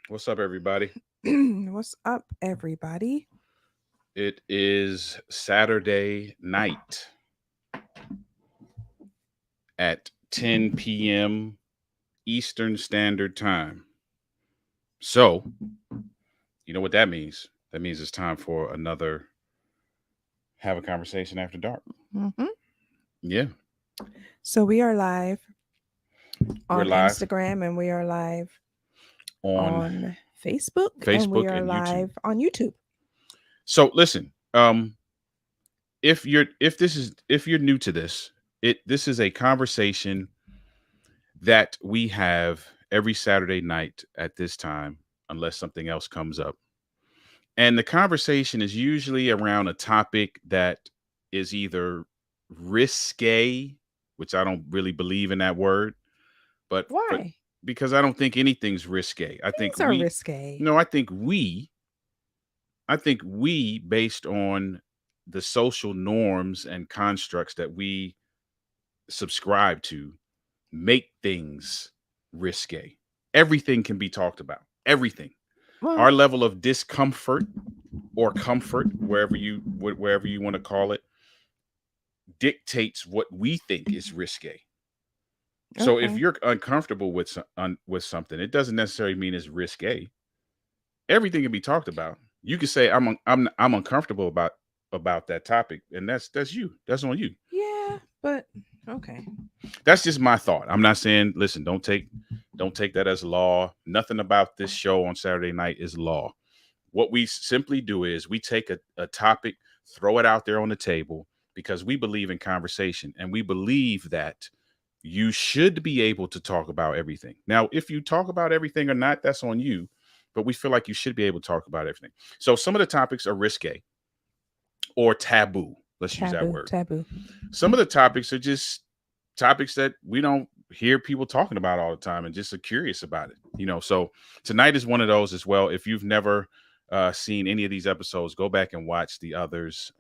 What's up, everybody? What's up, everybody? It is Saturday night at 10 p.m. Eastern Standard Time. So, you know what that means? That means it's time for another Have a Conversation After Dark. hmm Yeah, So we are live we're on live Instagram and we are live on on Facebook and we Facebook are and YouTube. live on YouTube. So, listen, if you're new to this, this is a conversation that we have every Saturday night at this time, unless something else comes up. And the conversation is usually around a topic that is either risque, which I don't really believe in that word, but Why? because I don't think anything's risque. I think Things are risque. no, I think we, based on the social norms and constructs that we subscribe to, make things risque. Everything can be talked about. Everything. Well, Our level of discomfort or comfort, wherever you want to call it, dictates what we think is risque. So if okay. you're uncomfortable with with something, it doesn't necessarily mean it's risque. Everything can be talked about. You can say I'm uncomfortable about that topic, and that's you. That's on you. Yeah, but okay. That's just my thought. I'm not saying, listen, don't take that as law. Nothing about this show on Saturday night is law. What we simply do is we take a topic, throw it out there on the table, because we believe in conversation and we believe that you should be able to talk about everything. Now, if you talk about everything or not, that's on you, but we feel like you should be able to talk about everything. So some of the topics are risque or taboo. Let's use that Taboo, word. taboo. Some of the topics are just topics that we don't hear people talking about all the time and just are curious about it. So tonight is one of those as well. If you've never seen any of these episodes, go back and watch the others.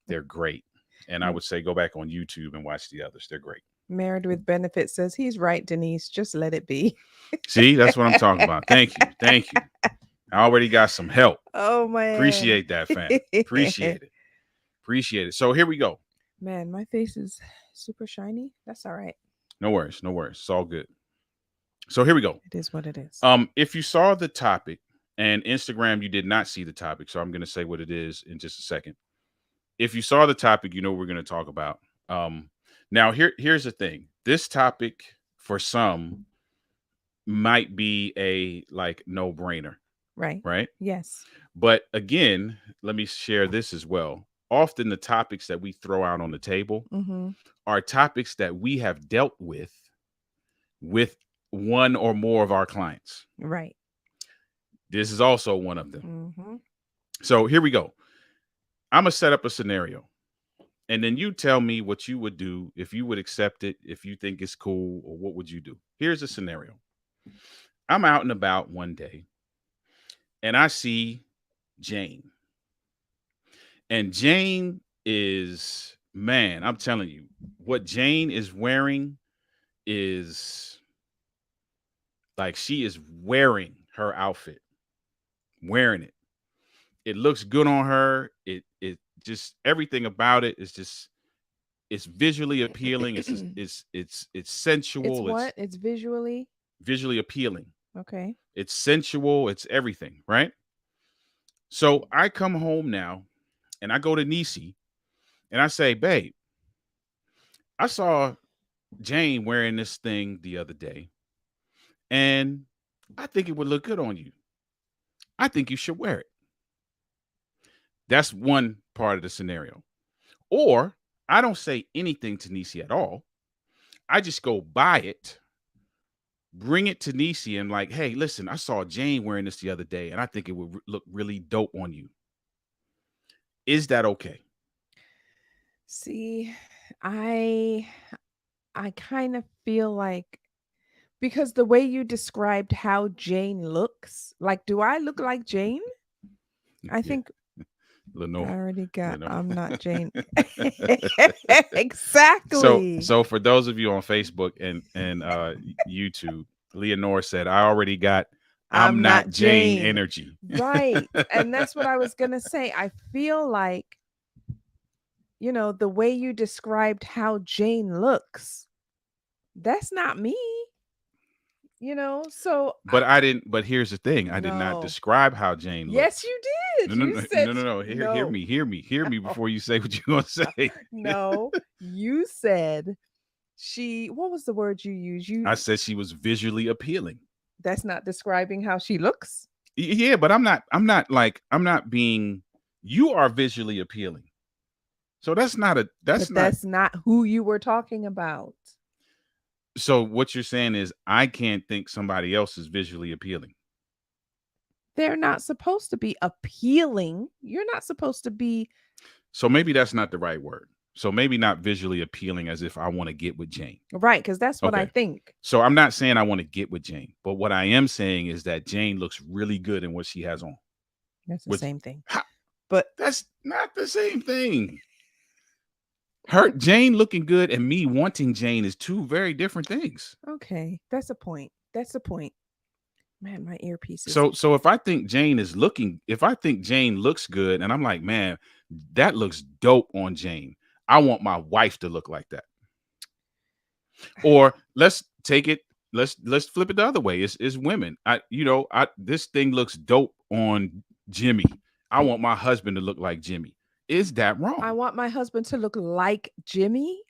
They're great. And I would say go back on YouTube and watch the others. They're great. Married with Benefits says he's right, Denise. Just let it be. See, that's what I'm talking about. Thank you. Thank you. I already got some help. Oh, man. Appreciate that, fam. Appreciate it. Appreciate it. So here we go. Man, my face is super shiny. That's all right. No worries. No worries. It's all good. So here we go. It is what it is. If you saw the topic, and Instagram, you did not see the topic, so I'm going to say what it is in just a second. If you saw the topic, you know what we're going to talk about. Now, here's the thing. This topic, for some, might be a no-brainer. Right. Right? Yes. But again, let me share this as well. Often the topics that we throw out on the table are topics that we have dealt with one or more of our clients. Right. This is also one of them. So here we go. I'm going to set up a scenario. And then you tell me what you would do, if you would accept it, if you think it's cool, or what would you do? Here's a scenario. I'm out and about one day, and I see Jane. And Jane is, man, I'm telling you, what Jane is wearing is like she is wearing her outfit. Wearing it. It looks good on her. It just everything about it is just, it's visually appealing. It's sensual. It's visually appealing. Okay. It's sensual. It's everything, right? So I come home now and I go to Niecy and I say, babe, I saw Jane wearing this thing the other day and I think it would look good on you. I think you should wear it. That's one part of the scenario. Or I don't say anything to Niecy at all. I just go buy it, bring it to Niecy and like, hey, listen, I saw Jane wearing this the other day and I think it would look really dope on you. Is that okay? See, I kind of feel like, because the way you described how Jane looks, like, do I look like Jane? I think Lenore. I already got Lenore. I'm not Jane. Exactly. So for those of you on Facebook and YouTube, Leonore said, I already got I'm not Jane energy. Right. And that's what I was going to say. I feel like, the way you described how Jane looks, that's not me. So but here's the thing. I did not describe how Jane looked. Yes, you did. No. Hear me before you say what you're going to say. No, you said what was the word you used? I said she was visually appealing. That's not describing how she looks. Yeah, but I'm not being, you are visually appealing. So that's not who you were talking about. So what you're saying is I can't think somebody else is visually appealing. They're not supposed to be appealing. You're not supposed to be. So maybe that's not the right word. So maybe not visually appealing as if I want to get with Jane. Right, because that's what I think. So I'm not saying I want to get with Jane. But what I am saying is that Jane looks really good in what she has on. That's the same thing. But that's not the same thing. Jane looking good and me wanting Jane is two very different things. Okay, that's a point. Man, my earpiece is. So if I think Jane looks good and I'm like, man, that looks dope on Jane, I want my wife to look like that. Or let's take it, let's flip it the other way. It's women. This thing looks dope on Jimmy. I want my husband to look like Jimmy. Is that wrong? I want my husband to look like Jimmy.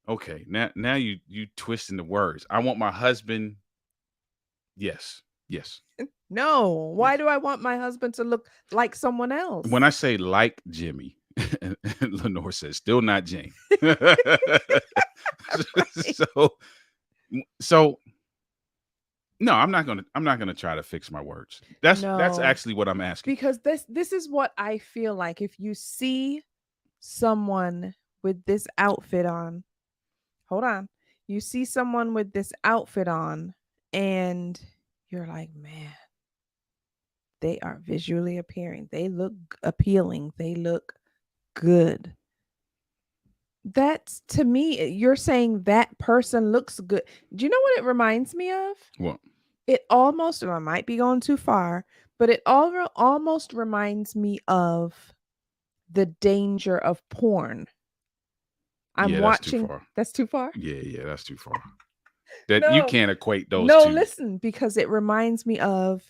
Okay, now you twisting the words. I want my husband. Yes. No. Why do I want my husband to look like someone else? When I say like Jimmy, Lenore says still not Jane. So no, I'm not gonna try to fix my words. That's actually what I'm asking. Because this is what I feel like. If you see someone with this outfit on, hold on. You see someone with this outfit on, and you're like, man, they are visually appearing. They look appealing. They look good. That's to me, you're saying that person looks good. Do you know what it reminds me of? Well, It almost, and I might be going too far, but it almost reminds me of the danger of porn. I'm yeah, that's too watching. far. That's too far? Yeah, that's too far. That you No. can't equate those No, two. listen, because it reminds me of,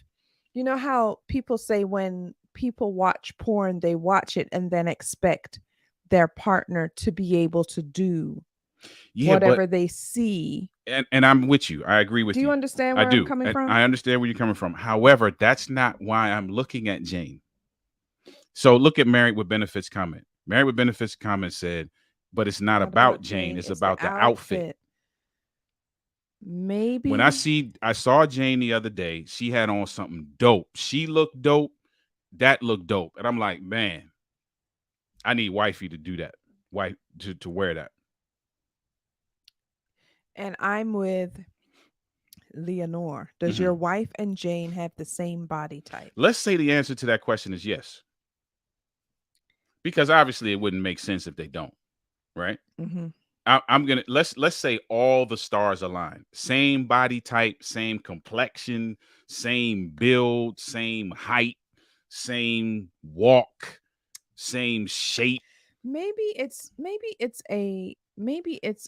you know how people say when people watch porn, they watch it and then expect their partner to be able to do Yeah, but whatever they see. and I'm with you. I agree Do with you you. understand I where I'm do. coming And from? I understand where you're coming from. However, that's not why I'm looking at Jane. So look at Married with Benefits comment. Married with Benefits comment said, but it's not Not about about Jane, Jane, it's it's the about the outfit. outfit. When Maybe. I saw Jane the other day, she had on something dope. She looked dope. That looked dope. And I'm like, man, I need wifey to do that. Wife to wear that. And I'm with Leonore. Does your Mhm. wife and Jane have the same body type? Let's say the answer to that question is yes. Because obviously it wouldn't make sense if they don't, right? Hmm. I'm gonna let's say all the stars align. Same body type, same complexion, same build, same height, same walk, same shape. Maybe it's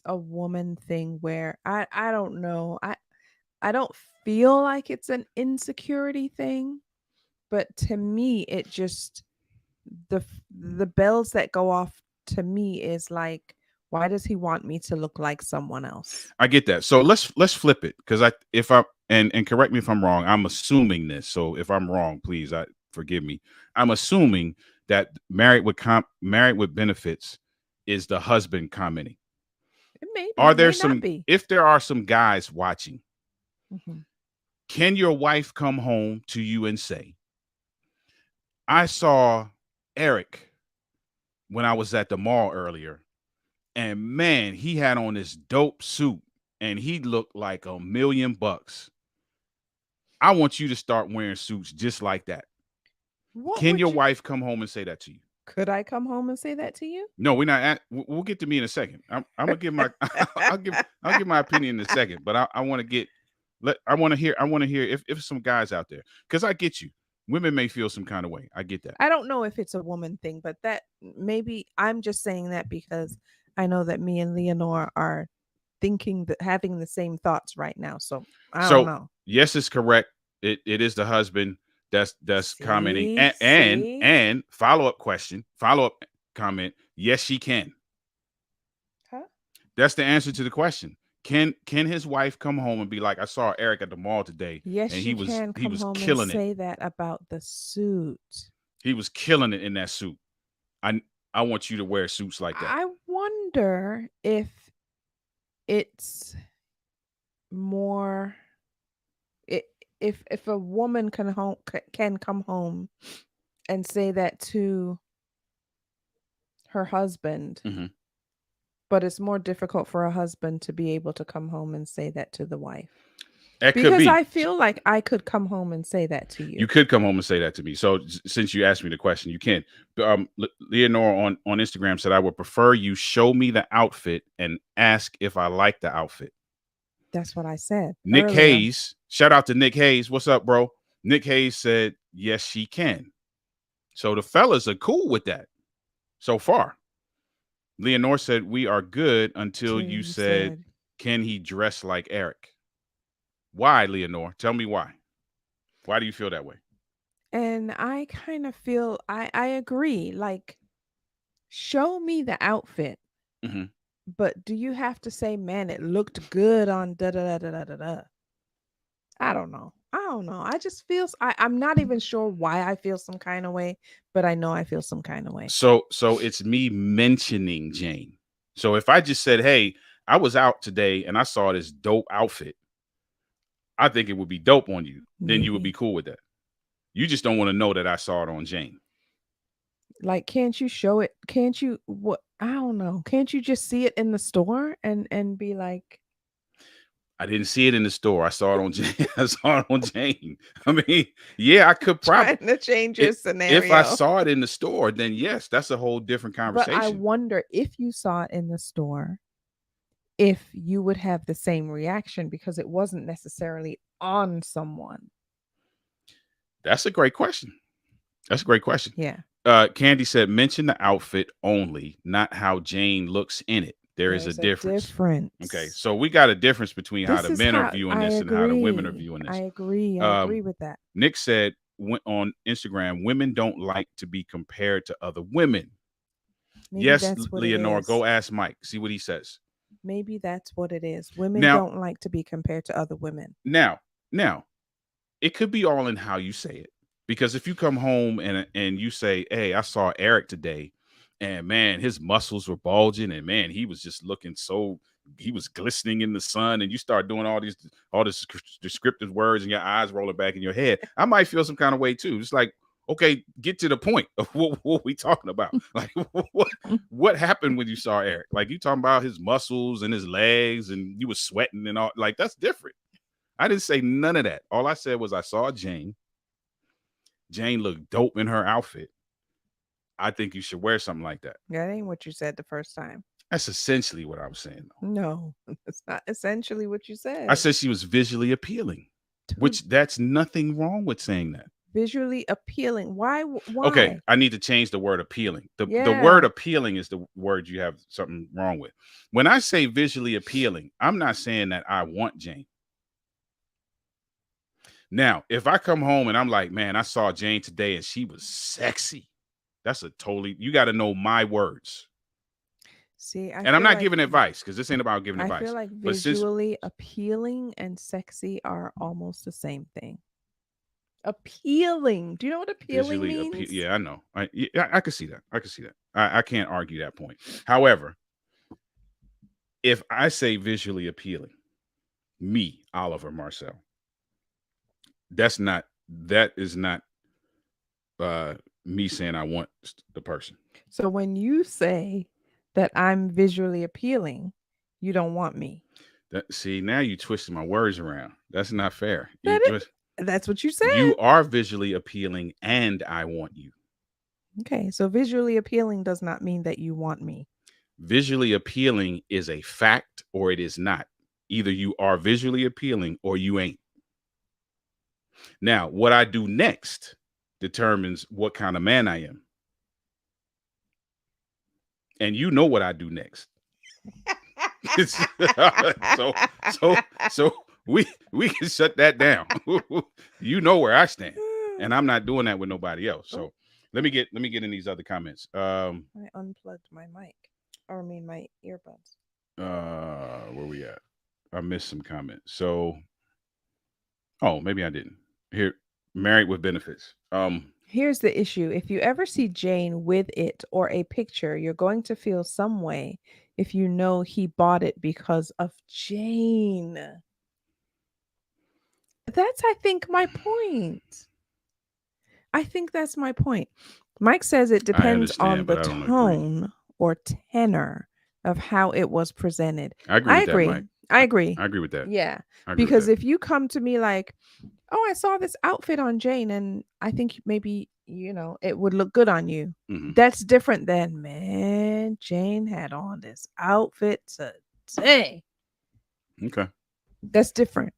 a woman thing where I don't know. I don't feel like it's an insecurity thing, but to me it just the bells that go off to me is like, why does he want me to look like someone else? I get that. So let's flip it because I if I and correct me if I'm wrong. I'm assuming this. So if I'm wrong, please I forgive me. I'm assuming that married with benefits is the husband commenting. It may be, Are it there may not some be. if there are some guys watching, Mhm. can your wife come home to you and say, I saw Eric when I was at the mall earlier, and man, he had on this dope suit and he looked like $1,000,000. I want you to start wearing suits just like that. What Can would your you wife come home and say that to you? Could I come home and say that to you? No, we're not at. We'll get to me in a second. I'm gonna give my. I'll give my opinion in a second, but I want to get. I want to hear. I want to hear if some guys out there, because I get you. Women may feel some kind of way. I get that. I don't know if it's a woman thing, but that maybe I'm just saying that because I know that me and Leonore are thinking that having the same thoughts right now. So I don't So know. yes, it's correct. It is the husband that's commenting, See, and and see, and follow up question, follow up comment. Yes, she can. huh? That's the answer to the question. Can his wife come home and be like, I saw Eric at the mall today, Yes, and she can he come was home and killing it. say that about the suit. He was killing it in that suit. I I want you to wear suits like that. I wonder if it's more I if a woman can come home and say that to her husband, Mhm. but it's more difficult for a husband to be able to come home and say that to the wife. That could Because be. I feel like I could come home and say that to You you. could come home and say that to me. So since you asked me the question, you can. Leonore on Instagram said, I would prefer you show me the outfit and ask if I like the outfit. That's what I said Nick earlier. Hayes, shout out to Nick Hayes. What's up, bro? Nick Hayes said, yes, she can. So the fellas are cool with that so far. Leonore said, we are good until Till you you said, said, can he dress like Eric? Why, Leonore? Tell me why. Why do you feel that way? and I kind of feel I agree. Like, show me the outfit, Mhm. but do you have to say, man, it looked good on da da da da da da? I don't know. I don't know. I just feel I'm not even sure why I feel some kind of way, but I know I feel some kind of way. So it's me mentioning Jane. So if I just said, "Hey, I was out today and I saw this dope outfit," I think it would be dope on you. Then you would be Maybe. cool with that. You just don't want to know that I saw it on Jane. Like, can't you show it? Can't you what I don't know. Can't you just see it in the store and be like, I didn't see it in the store. I saw it on Jane. I saw it on Jane. I mean, yeah, I could probably Trying to change your if I scenario. saw it in the store, then yes, that's a whole different But I conversation. wonder if you saw it in the store, if you would have the same reaction because it wasn't necessarily on someone. That's a great question. That's a great question. Yeah. Candy said, mention the outfit only, not how Jane looks in it. There's a difference. Okay, so we got a difference between how the men are viewing this and how the women are viewing this. I agree with that. Nick said on Instagram, women don't like to be compared to other women. Maybe yes, Leonora, go ask Mike. See what he says. Maybe that's what it is. Women don't like to be compared to other women. Now, it could be all in how you say it. Because if you come home and you say, hey, I saw Eric today, and man, his muscles were bulging, and man, he was just looking he was glistening in the sun, and you start doing all these descriptive words and your eyes rolling back in your head, I might feel some kind of way too. It's like, okay, get to the point of what we talking about. Like, what happened when you saw Eric? Like, you talking about his muscles and his legs, and you was sweating and all. Like, that's different. I didn't say none of that. All I said was I saw Jane. Jane looked dope in her outfit. I think you should wear something like that. That ain't what you said the first time. That's essentially what I was saying, though. No, it's not essentially what you said. I said she was visually appealing, which that's nothing wrong with saying that. Visually appealing. Why? Okay, I need to change the word appealing. The word appealing is the word you have something wrong with. When I say visually appealing, I'm not saying that I want Jane. Now, if I come home and I'm like, man, I saw Jane today and she was sexy. That's you got to know my words. See, and I'm not giving advice because this ain't about giving advice. I feel like visually appealing and sexy are almost the same thing. Appealing. Do you know what appealing means? Yeah, I know. I can see that. I can't argue that point. However, if I say visually appealing, me, Oliver Marcel, that is not me saying I want the person. So when you say that I'm visually appealing, you don't want me. See, now you twisted my words around. That's not fair. That's what you said. You are visually appealing and I want you. Okay, so visually appealing does not mean that you want me. Visually appealing is a fact or it is not. Either you are visually appealing or you ain't. Now, what I do next determines what kind of man I am. And you know what I do next. so we can shut that down. You know where I stand. And I'm not doing that with nobody else. So let me get in these other comments. I unplugged my mic. Or I mean my earbuds. Where we at? I missed some comments. So maybe I didn't. Here, married with benefits. Here's the issue. If you ever see Jane with it or a picture, you're going to feel some way if you know he bought it because of Jane. That's, I think, my point. I think that's my point. Mike says it depends on the tone or tenor of how it was presented. I agree. I agree with that. Yeah. Because if you come to me like, I saw this outfit on Jane and I think maybe, it would look good on you. Mm-hmm. That's different than, man, Jane had on this outfit today. Okay. That's different.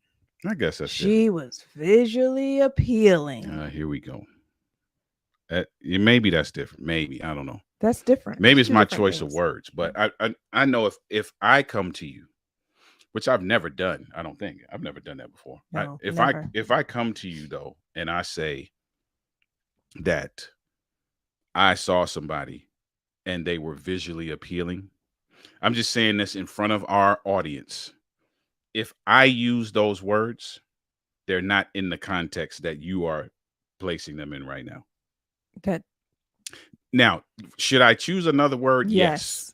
I guess that's she different. Was visually appealing. Here we go. Maybe that's different. Maybe. I don't know. That's different. Maybe it's my choice of words. But I know if I come to you, which I've never done. I don't think I've never done that before. No, if I come to you though, and I say that I saw somebody and they were visually appealing, I'm just saying this in front of our audience. If I use those words, they're not in the context that you are placing them in right now. Now, should I choose another word? Yes.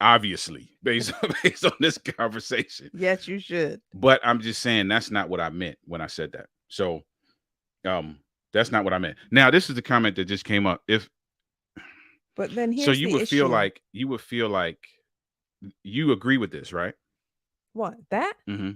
Obviously, based on this conversation. Yes, you should. But I'm just saying that's not what I meant when I said that. So that's not what I meant. Now, this is the comment that just came up. But then you would feel like you agree with this, right? What? That? Hmm.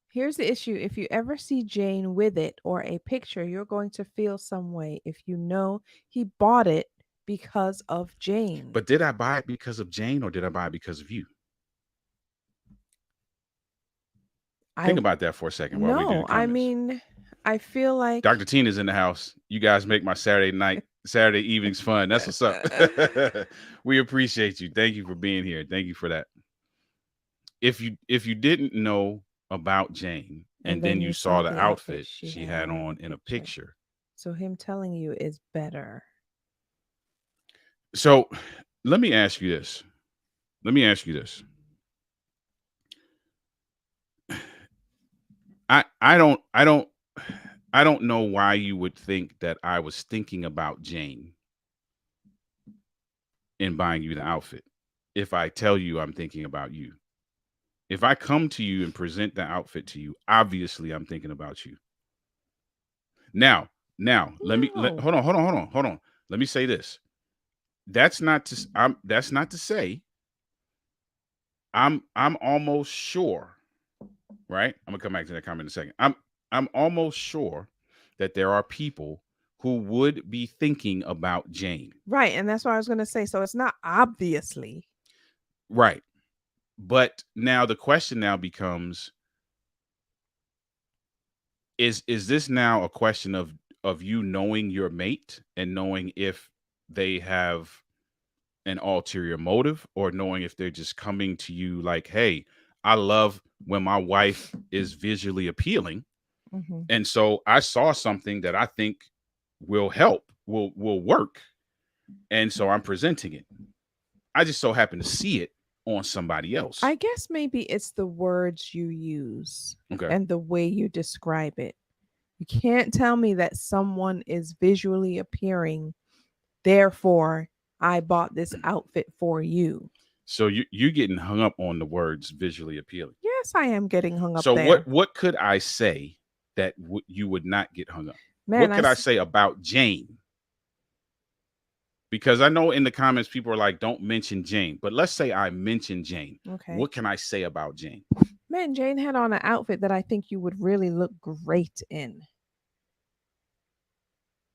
Here's the issue. If you ever see Jane with it or a picture, you're going to feel some way if you know he bought it because of Jane. But did I buy it because of Jane or did I buy it because of you? I Think about that for a second while we do the no, I comments. mean, I feel like Dr. Tina's in the house. You guys make my Saturday evenings fun. That's what's up. We appreciate you. Thank you for being here. Thank you for that. If you didn't know about Jane and and then then you you saw saw the the outfit outfit she she had had on in the on in a picture. picture. So him telling you is better. So let me ask you this. Let me ask you this. I don't know why you would think that I was thinking about Jane in buying you the outfit if I tell you I'm thinking about you. If I come to you and present the outfit to you, obviously I'm thinking about you. Now, No. hold on. Let me say this. That's not to say I'm almost sure, right? I'm gonna come back to that comment in a second. I'm almost sure that there are people who would be thinking about Jane. Right, and that's what I was going to say. So it's not obviously. Right. But now the question now becomes, is this now a question of you knowing your mate and knowing if they have an ulterior motive, or knowing if they're just coming to you like, hey, I love when my wife is visually appealing, Hmm. and so I saw something that I think will help, will work, and so I'm presenting it. I just so happen to see it on somebody else. I guess maybe it's the words you use Okay. and the way you describe it. You can't tell me that someone is visually appearing, therefore, I bought this outfit for you. So you getting hung up on the words visually appealing. Yes, I am getting hung up So there. what could I say that you would not get hung up? Man, What could I say about Jane? Because I know in the comments people are like, don't mention Jane. But let's say I mention Jane. okay. What can I say about Jane? Man, Jane had on an outfit that I think you would really look great in.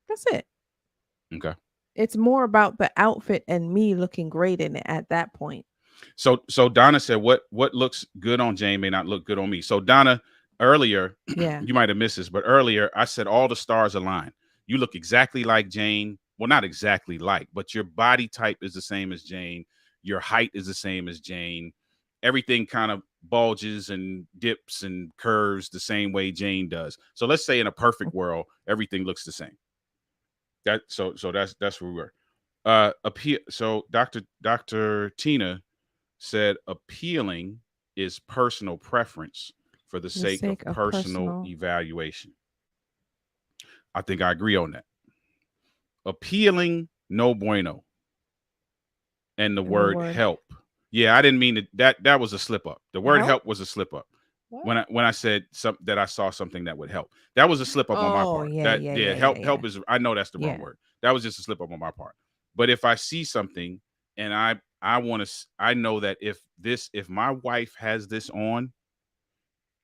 That's it. Okay. It's more about the outfit and me looking great in it at that point. So Donna said, what looks good on Jane may not look good on me. So Donna, earlier, Yeah. you might have missed this, but earlier I said all the stars align. You look exactly like Jane. Well, not exactly like, but your body type is the same as Jane. Your height is the same as Jane. Everything kind of bulges and dips and curves the same way Jane does. So let's say in a perfect world, everything looks the same. That's where we were. So Dr. Tina said appealing is personal preference for the For the sake of sake of personal personal. evaluation. I think I agree on that. Appealing, no bueno. And the And the word word help. Yeah, I didn't mean that was a slip up. The word help? help was a slip up. What? When I said that I saw something that would help. That was a slip up on my Oh, part. yeah, That yeah, yeah, yeah, yeah, yeah. help is, I know that's the wrong Yeah. word. That was just a slip up on my part. But if I see something and I want to, I know that if my wife has this on,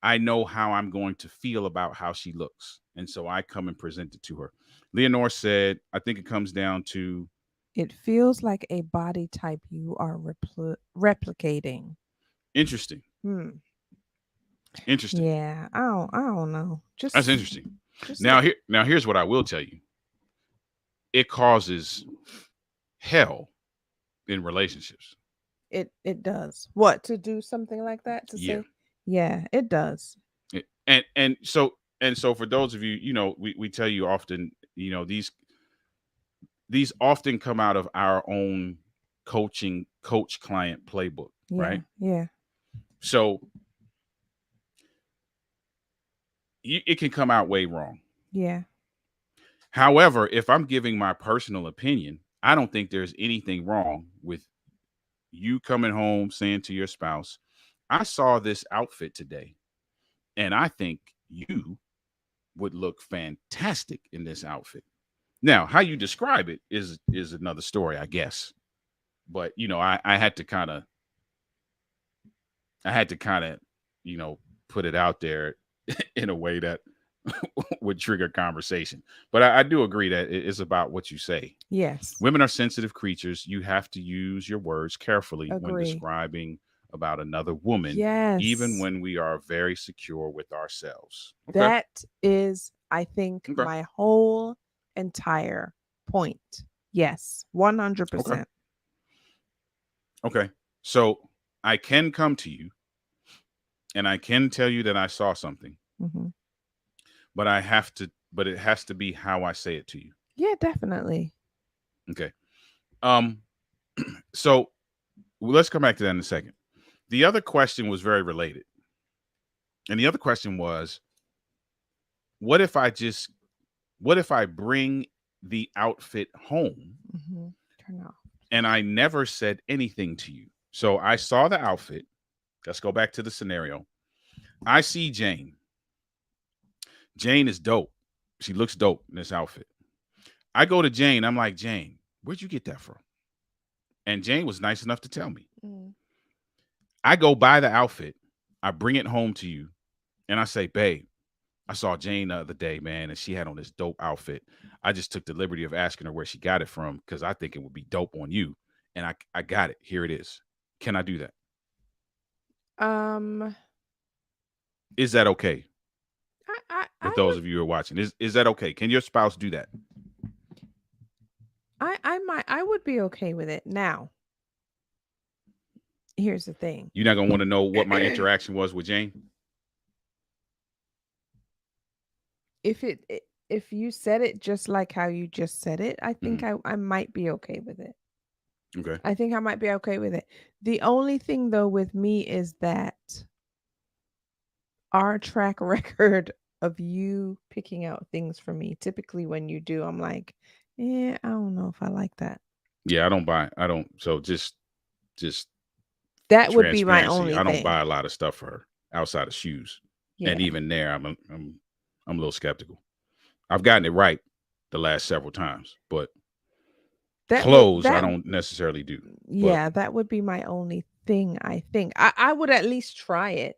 I know how I'm going to feel about how she looks. And so I come and present it to her. Leonore said, I think it comes down to, It feels like a body type you are replicating. interesting. Hmm. Interesting. Yeah, I don't know. That's interesting. Just Now here's what I will tell you. It causes hell in relationships. it does. What, to do something like that, to Yeah. say? Yeah, it does. And so for those of you, we tell you often, these often come out of our own coach client playbook, Yeah, right? yeah. So it can come out way wrong. Yeah. However, if I'm giving my personal opinion, I don't think there's anything wrong with you coming home saying to your spouse, I saw this outfit today and I think you would look fantastic in this outfit. Now, how you describe it is another story, I guess. But I had to kind of you know, put it out there in a way that would trigger conversation. But I do agree that it is about what you say. Yes. Women are sensitive creatures. You have to use your words carefully when Agree. describing about another woman, even Yes. when we are very secure with ourselves. Okay. That is, I think, Okay. my whole entire point. Yes, Okay. 100%. Okay. So I can come to you and I can tell you that I saw something, Hmm. but it has to be how I say it to you. Yeah, definitely. Okay. Um, so let's come back to that in a second. The other question was very related. And the other question was, what if I just what if I bring the outfit home Hmm. Turn off. and I never said anything to you? So I saw the outfit. Let's go back to the scenario. I see Jane. Jane is dope. She looks dope in this outfit. I go to Jane. I'm like, Jane, where'd you get that from? And Jane was nice enough to tell me. Mm. I go buy the outfit. I bring it home to you. And I say, babe, I saw Jane the other day, man, and she had on this dope outfit. I just took the liberty of asking her where she got it from because I think it would be dope on you. And I got it. Here it is. Can I do that? Um, Is that okay? With I those would, of you who are watching, is that okay? Can your spouse do that? I would be okay with it. Now, here's the thing. You're not gonna want to know what my interaction was with Jane. If you said it just like how you just said it, I think I might be okay with it. Okay. I think I might be okay with it. The only thing though with me is that our track record of you picking out things for me, typically when you do, I'm like, yeah, I don't know if I like that. Yeah, I don't buy. I don't. So just That would be my transparency. only I don't thing. buy a lot of stuff for her outside of shoes, Yeah. and even there, I'm a little skeptical. I've gotten it right the last several times, but That would clothes I that don't necessarily do. But yeah, that would be my only thing, I think. I would at least try it.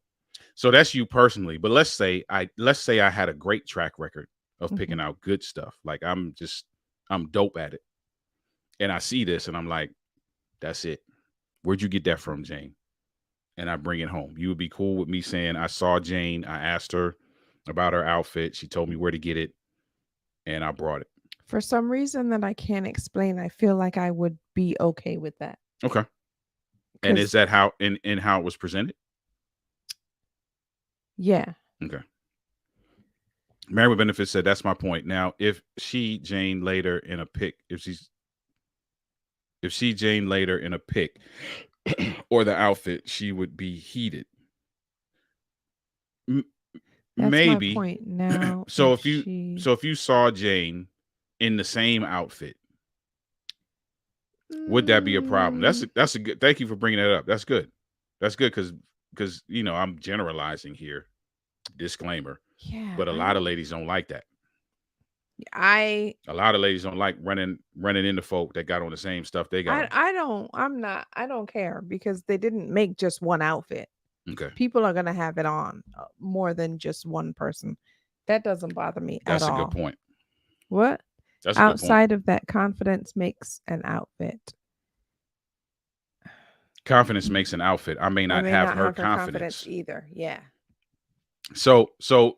so that's you personally. But let's say I had a great track record of Mhm. picking out good stuff. Like I'm dope at it, and I see this, and I'm like, that's it. Where'd you get that from, Jane? And I bring it home. You would be cool with me saying I saw Jane. I asked her about her outfit. She told me where to get it, and I brought it. For some reason that I can't explain, I feel like I would be okay with that. Okay. And is Cuz that how in how it was presented? yeah. Okay. Mary with Benefit said that's my point. Now, if she Jane later in a pic, if she Jane later in a pic or the outfit, she would be heated. M- That's my maybe. point. Now So if if you she so if you saw Jane in the same outfit, would that be a problem? mm, That's a good. Thank you for bringing that up. That's good. That's good because you know I'm generalizing here. Disclaimer. yeah, But a lot of ladies don't like that. I A lot of ladies don't like running into folk that got on the same stuff they got on. I don't I don't care because they didn't make just one outfit. Okay, People are going to have it on more than just one person. That doesn't bother me at that's a good all. point. What? That's a good point. Outside of that, confidence makes an outfit. Confidence makes an outfit. I may I not may have not her have her confidence confidence. either. Yeah. So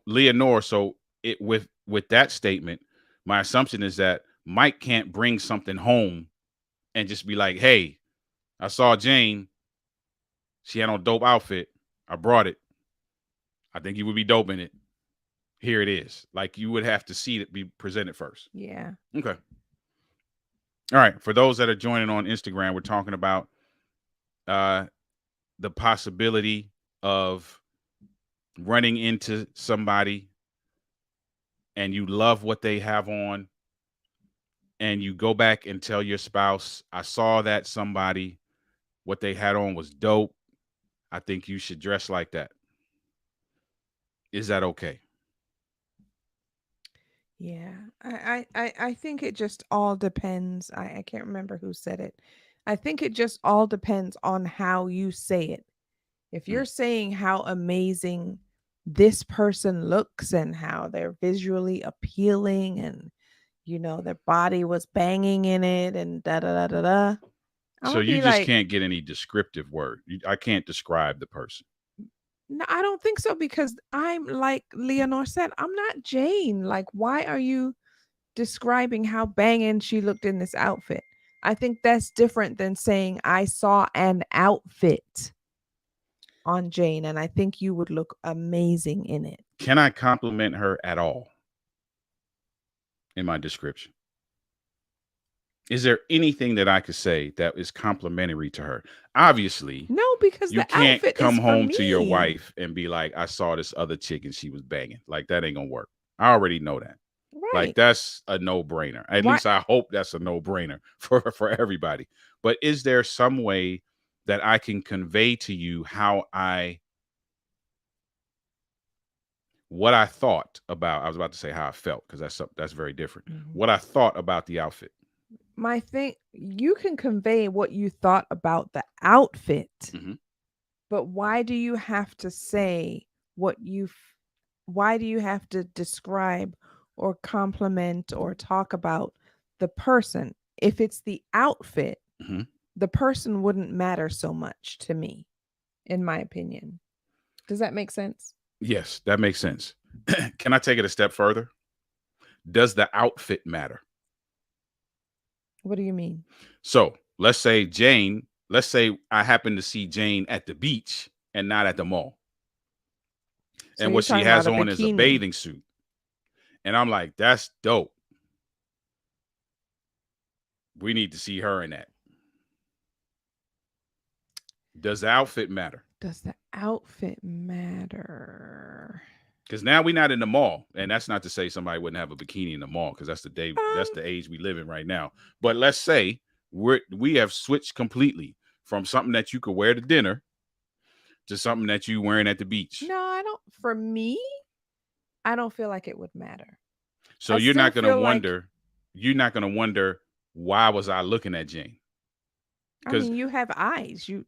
Leonore, so it with that statement, my assumption is that Mike can't bring something home and just be like, "Hey, I saw Jane. She had on a dope outfit. I brought it. I think you would be dope in it. Here it is." Like you would have to see it be presented first. Yeah. Okay. All right. For those that are joining on Instagram, we're talking about uh the possibility of running into somebody and you love what they have on and you go back and tell your spouse, I saw that somebody, what they had on was dope. I think you should dress like that. Is that okay? Yeah. I think it just all depends. I can't remember who said it. I think it just all depends on how you say it. If you're saying how amazing this person looks and how they're visually appealing and their body was banging in it and da da da da da. I'm So gonna you be just like, can't get any descriptive word. I can't describe the person. no, I don't think so because I'm like Leonore said, I'm not Jane. Like, why are you describing how banging she looked in this outfit? I think that's different than saying I saw an outfit on Jane and I think you would look amazing in it. Can I compliment her at all in my description? Is there anything that I could say that is complimentary to her? Obviously, No, because you the can't outfit come is for home to your me. wife and be like, I saw this other chick and she was banging. Like, that ain't gonna work. I already know that. Like, Right. that's a no-brainer. At Why? least I hope that's a no-brainer for everybody. But is there some way that I can convey to you what I thought about? I was about to say how I felt because that's very different. What I thought about the outfit. My thing, you can convey what you thought about the outfit, Mhm. but why do you have to say what why do you have to describe or compliment or talk about the person? If it's the outfit, Mhm. the person wouldn't matter so much to me, in my opinion. Does that make sense? Yes, that makes sense. Can I take it a step further? Does the outfit matter? What do you mean? So let's say I happen to see Jane at the beach and not at the mall. So And you're what she talking about has a on is a bikini. bathing suit. And I'm like, that's dope. We need to see her in that. Does the outfit matter? Does the outfit matter? Because now we're not in the mall. And that's not to say somebody wouldn't have a bikini in the mall, because that's Um, the age we live in right now. But let's say we have switched completely from something that you could wear to dinner to something that you wearing at the beach. no, I don't. For me, I don't feel like it would matter. So I you're still not gonna feel like, wonder, why was I looking at Jane? I Because mean, you have eyes. You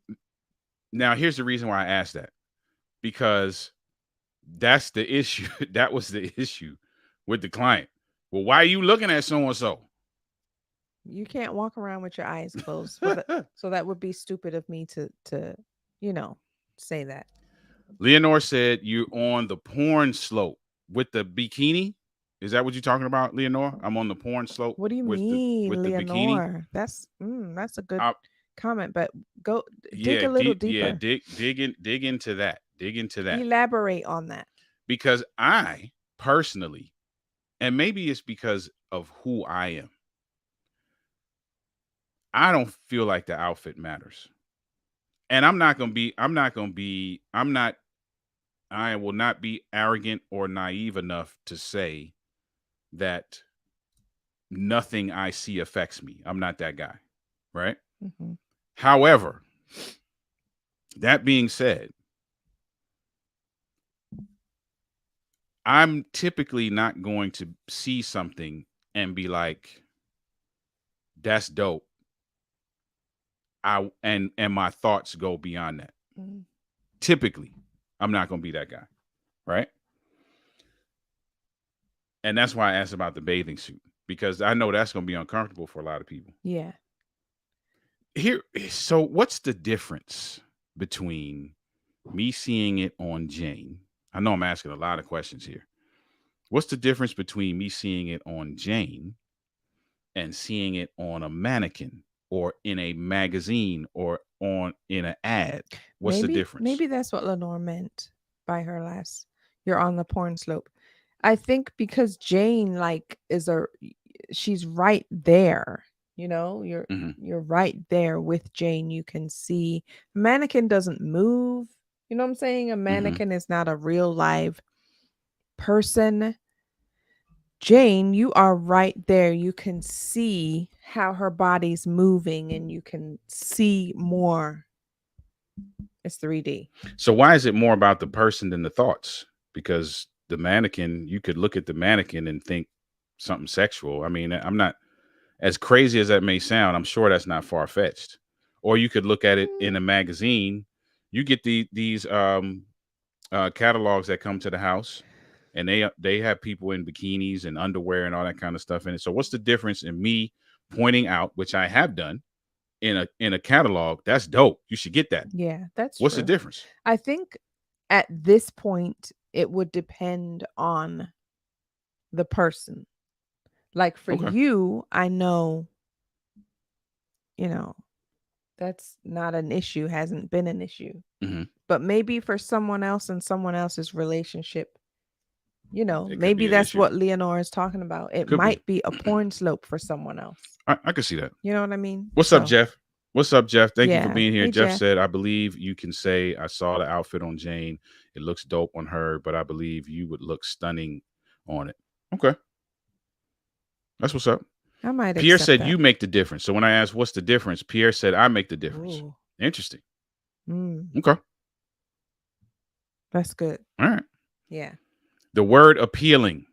now here's the reason why I asked that. Because that's the issue. That was the issue with the client. Well, why are you looking at so and so? you can't walk around with your eyes closed. For the, so that would be stupid of me to you know say that. Leonore said you're on the porn slope with the bikini. Is that what you're talking about, Leonore? I'm on the porn slope What do you with the mean, bikini. Leonore? That's a good I, comment, but go dig yeah, a little deeper. dig into that. Dig into that. Elaborate on that. Because I personally, and maybe it's because of who I am, I don't feel like the outfit matters. And I will not be arrogant or naive enough to say that nothing I see affects me. I'm not that guy, right? Mhm. However, that being said, I'm typically not going to see something and be like, that's dope. And my thoughts go beyond that. Mhm. Typically, I'm not going to be that guy, right? And that's why I asked about the bathing suit, because I know that's going to be uncomfortable for a lot of people. Yeah. So what's the difference between me seeing it on Jane? I know I'm asking a lot of questions here. What's the difference between me seeing it on Jane and seeing it on a mannequin or in a magazine or in an ad? What's the difference? Maybe that's what Lenore meant by her last. You're on the porn slope. I think because Jane like she's right there. You're Mhm. you're right there with Jane. You can see a mannequin doesn't move. You know what I'm saying? A Mhm. mannequin is not a real live person. Jane, you are right there. You can see how her body's moving and you can see more. It's 3D. So why is it more about the person than the thoughts? Because the mannequin, you could look at the mannequin and think something sexual. I mean, I'm not, as crazy as that may sound, I'm sure that's not far fetched. Or you could look at it in a magazine. You get these catalogs that come to the house, and they have people in bikinis and underwear and all that kind of stuff in it. So what's the difference in me pointing out, which I have done in a catalog? That's dope. You should get that. Yeah, that's What's the true. difference? I think at this point it would depend on the person. Like for Okay. you, I know, you know, that's not an issue, hasn't been an issue. Mhm. But maybe for someone else and someone else's relationship, It could maybe be an that's issue. what Leonore is talking about. It Could be. might be a porn slope for someone else. I could see that. You know what I mean? What's up, Jeff? What's up, Jeff? Thank you for Yeah. being here. Hey, Jeff Jeff. said, I believe you can say I saw the outfit on Jane. It looks dope on her, but I believe you would look stunning on it. Okay. That's what's up. I might Pierre accept said that. you make the difference. So when I asked what's the difference, Pierre said I make the difference. Ooh. Interesting. Mm, Okay. that's good. All right. Yeah. The word appealing.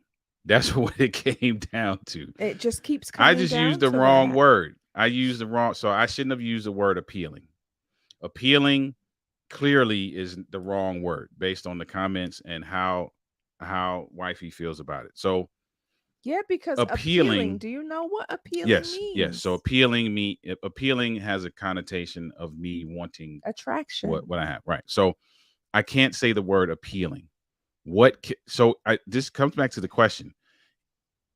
That's what it came down to. It just keeps coming I just down used the to wrong that. word. I used the wrong, so I shouldn't have used the word appealing. Appealing clearly is the wrong word based on the comments and how wifey feels about it. So Yeah, because appealing, do you know what appealing yes, means? yes. So appealing has a connotation of me wanting attraction. what I have, right? So I can't say the word appealing. This comes back to the question,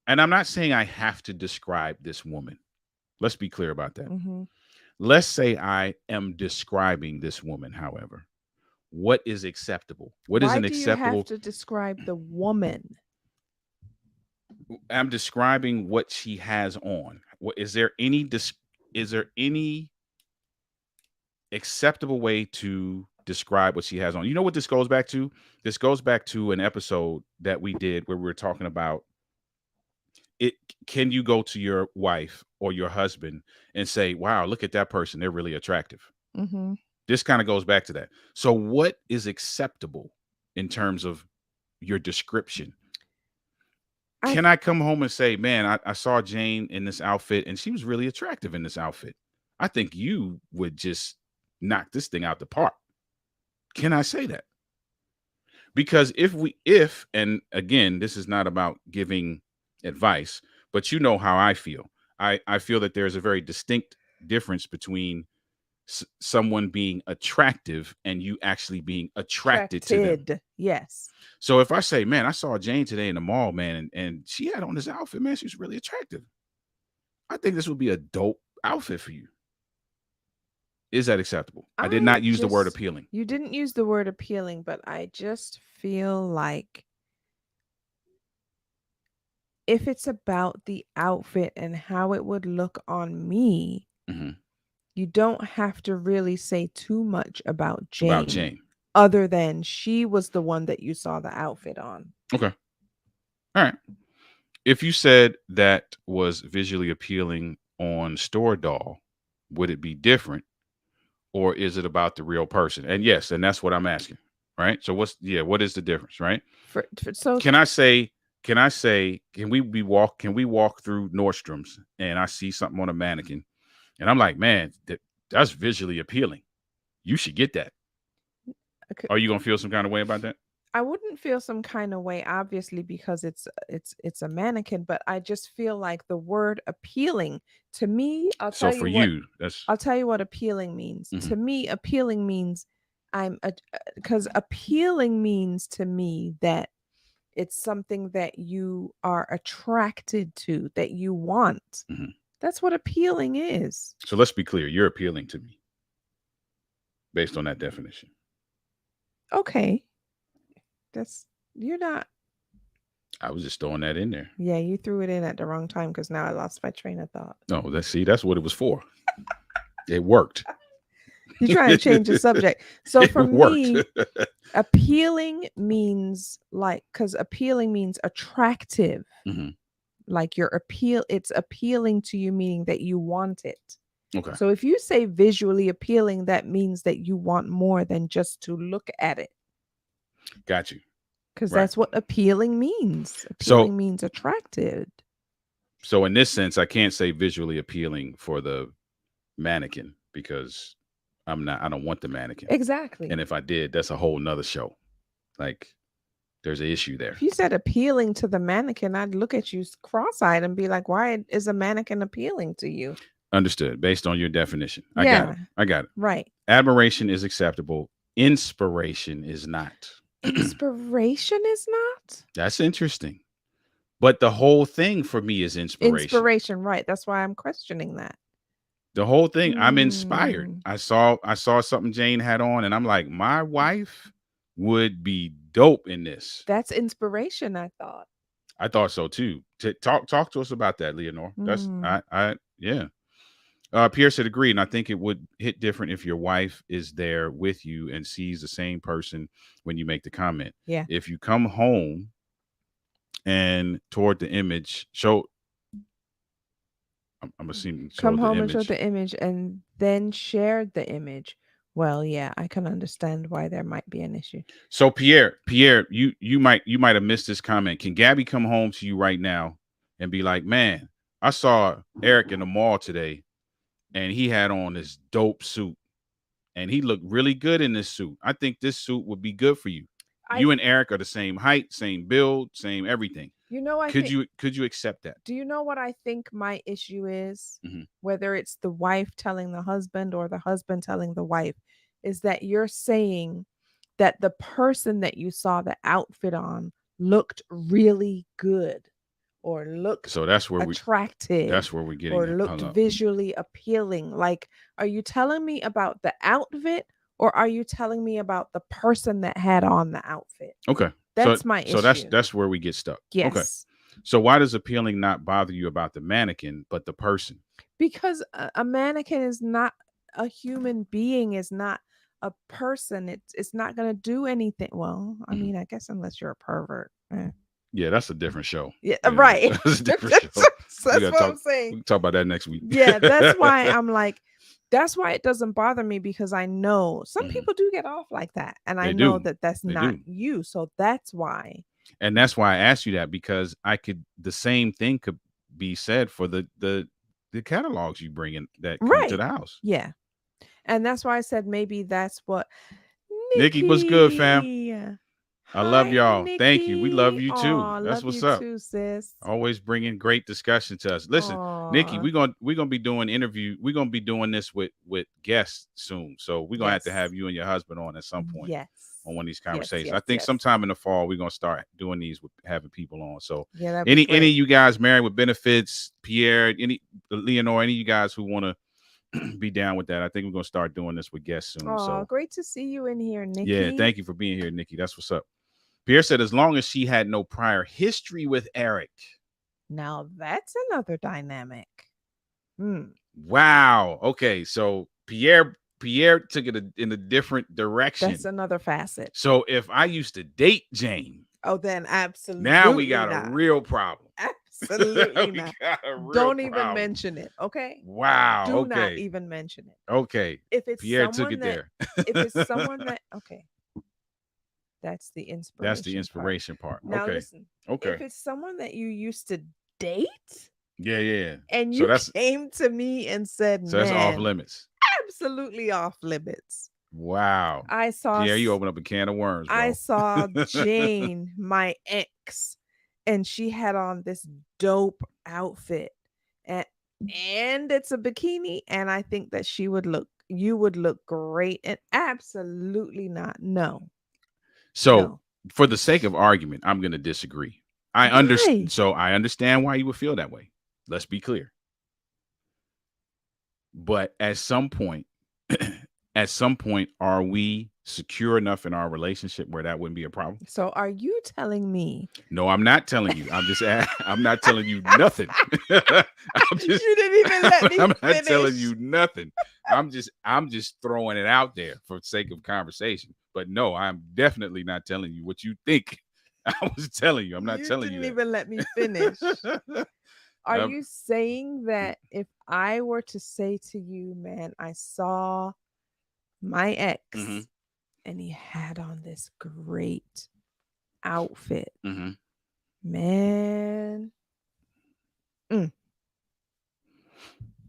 and I'm not saying I have to describe this woman. Let's be clear about that. Mm-hmm. Let's say I am describing this woman, however. What is acceptable? What is Why an do acceptable? you have to describe the woman? I'm describing what she has on. What is there any acceptable way to describe what she has on? You know what this goes back to? This goes back to an episode that we did where we were talking about it. Can you go to your wife or your husband and say, wow, look at that person, they're really attractive? Mm-hmm. This kind of goes back to that. So what is acceptable in terms of your description? Can I come home and say, man, I saw Jane in this outfit and she was really attractive in this outfit. I think you would just knock this thing out the park. Can I say that? Because and again, this is not about giving advice, but you know how I feel. I feel that there's a very distinct difference between someone being attractive and you actually being attracted to them. Yes. So if I say, man, I saw Jane today in the mall, man, and she had on this outfit, man, she's really attractive. I think this would be a dope outfit for you. Is that acceptable? I did not use the word appealing. You didn't use the word appealing, but I just feel like if it's about the outfit and how it would look on me, mm-hmm. you don't have to really say too much about Jane. Other than she was the one that you saw the outfit on. Okay. All right. If you said that was visually appealing on Store Doll, would it be different? Or is it about the real person? And yes, and that's what I'm asking. Right. So what is the difference? Right. So can I say, can we walk through Nordstrom's and I see something on a mannequin and I'm like, man, that's visually appealing. You should get that. Okay. Are you going to feel some kind of way about that? I wouldn't feel some kind of way, obviously, because it's a mannequin, but I just feel like the word appealing to me, I'll tell you what appealing means. Mm-hmm. To me, appealing means because appealing means to me that it's something that you are attracted to, that you want. Mm-hmm. That's what appealing is. So let's be clear. You're appealing to me based on that definition. Okay. You're not. I was just throwing that in there. Yeah, you threw it in at the wrong time because now I lost my train of thought. No, that's what it was for. It worked. You're trying to change the subject. So for me, appealing means because appealing means attractive. Mm-hmm. Like it's appealing to you, meaning that you want it. Okay. So if you say visually appealing, that means that you want more than just to look at it. Got you. Because that's what appealing means. Appealing means attracted. So in this sense, I can't say visually appealing for the mannequin because I don't want the mannequin. Exactly. And if I did, that's a whole nother show. Like, there's an issue there. If you said appealing to the mannequin, I'd look at you cross-eyed and be like, why is a mannequin appealing to you? Understood. Based on your definition. Yeah. I got it. Right. Admiration is acceptable. Inspiration is not. Inspiration is not? That's interesting. But the whole thing for me is inspiration. Inspiration, right. That's why I'm questioning that. The whole thing, I'm inspired. I saw something Jane had on, and I'm like, my wife would be dope in this. That's inspiration, I thought. I thought so too. Talk to us about that, Leonore. That's yeah. Pierre said agreed, and I think it would hit different if your wife is there with you and sees the same person when you make the comment. Yeah. If you come home and toward the image, I'm assuming come home and show the image and then share the image. Well, yeah, I can understand why there might be an issue. So Pierre, you might have missed this comment. Can Gabby come home to you right now and be like, man, I saw Eric in the mall today and he had on this dope suit and he looked really good in this suit. I think this suit would be good for you. You and Eric are the same height, same build, same everything. You know, could you accept that? Do you know what I think my issue is? Whether it's the wife telling the husband or the husband telling the wife, is that you're saying that the person that you saw the outfit on looked really good or looked attractive. That's where we're getting or looked visually appealing. Like, are you telling me about the outfit or are you telling me about the person that had on the outfit? Okay. That's my issue. So that's where we get stuck. Yes. Okay. So why does appealing not bother you about the mannequin, but the person? Because a mannequin is not a human being, is not a person. It's not going to do anything. Well, I mean, I guess unless you're a pervert. Yeah, that's a different show. Yeah, right. That's a different show. That's what I'm saying. We can talk about that next week. Yeah, that's why I'm like, that's why it doesn't bother me, because I know some people do get off like that. And I know that that's not you. So that's why. And that's why I asked you that, because the same thing could be said for the catalogs you bring in that come to the house. Yeah. And that's why I said maybe that's what. Nikki, what's good, fam? I love y'all. Nikki. Thank you. We love you too. That's what's up. Too, sis. Always bringing great discussion to us. Listen, Nikki, we're gonna be doing interview. We're gonna be doing this with guests soon. So we're gonna have to have you and your husband on at some point. Yes. On one of these conversations. I think sometime in the fall we're gonna start doing these with having people on. So any of you guys married with benefits, Pierre, Leonore, any of you guys who want to be down with that, I think we're gonna start doing this with guests soon. So great to see you in here, Nikki. Yeah, thank you for being here, Nikki. That's what's up. Pierre said, as long as she had no prior history with Eric. Now that's another dynamic. Wow. Okay, so Pierre took it in a different direction. That's another facet. So if I used to date Jane, then absolutely. Now we got a real problem. Absolutely not. Don't even mention it. Okay. Wow. Do not even mention it. Okay. If it's Pierre took it there. If it's someone that that's the inspiration. That's the inspiration part. Now listen. Okay. If it's someone that you used to date. Yeah. And you came to me and said, so that's off limits. Absolutely off limits. Wow. I saw. Yeah, you open up a can of worms. Bro. I saw Jane, my ex, and she had on this dope outfit, and it's a bikini, and I think that you would look great, and absolutely not. No. So, for the sake of argument, I'm going to disagree. I understand. So I understand why you would feel that way. Let's be clear. But at some point, are we secure enough in our relationship where that wouldn't be a problem? So are you telling me? No, I'm not telling you. I'm not telling you nothing. You didn't even let me I'm not telling you nothing. I'm just throwing it out there for sake of conversation. But no, I'm definitely not telling you what you think. I was telling you. I'm not telling you. You didn't even let me finish. Are you saying that if I were to say to you, man, I saw my ex and he had on this great outfit, man,